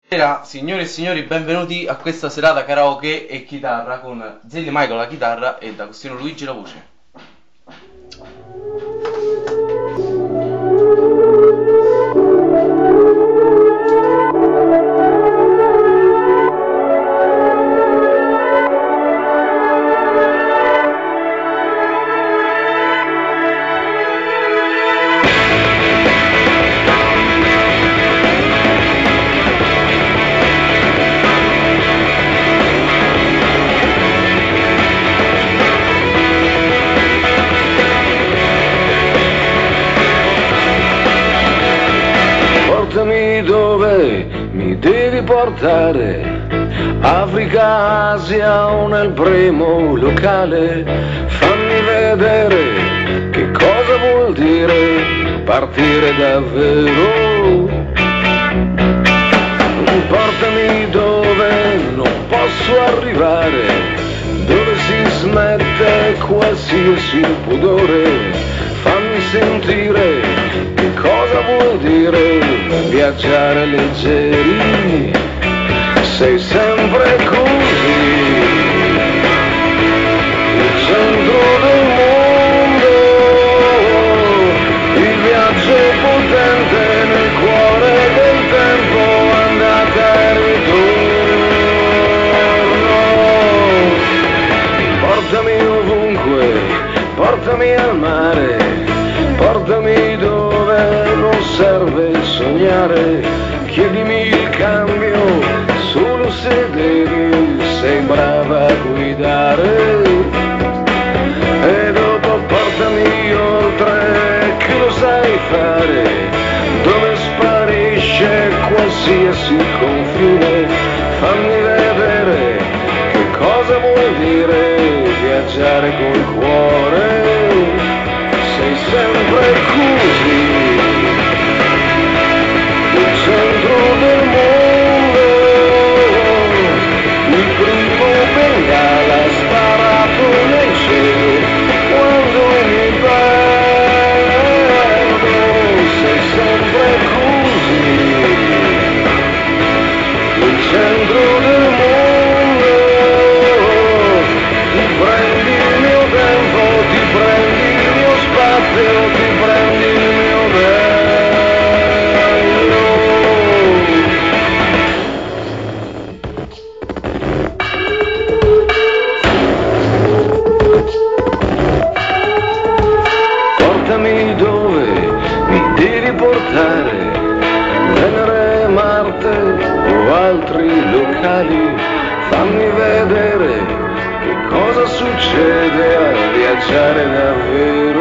Buonasera, signore e signori, benvenuti a questa serata karaoke e chitarra con Zilli Michael la chitarra e D'Agostino Luigi la voce. Portami dove mi devi portare, Africa, Asia o nel primo locale. Fammi vedere che cosa vuol dire partire davvero. Portami dove non posso arrivare, dove si smette qualsiasi pudore. Fammi sentire che cosa vuol dire viaggiare leggeri. Sei sempre così, il centro del mondo, il viaggio potente nel cuore del tempo, andata e ritorno. Portami ovunque, portami al mare, portami dove non serve sognare, chiedimi il cambio solo se devi, sei brava a guidare. E dopo portami oltre, che lo sai fare, dove sparisce qualsiasi confine. Fammi vedere che cosa vuol dire viaggiare col cuore. Sei sempre così, il centro del mondo, il primo bengala sparato nel cielo quando mi perdo. Sei sempre così, il centro del mondo, ti prendi il mio tempo, ti prendi il mio spazio, ti prendi il mio bello. Portami dove mi devi portare, Venere, Marte o altri locali. Fammi vedere che cosa succede a viaggiare davvero.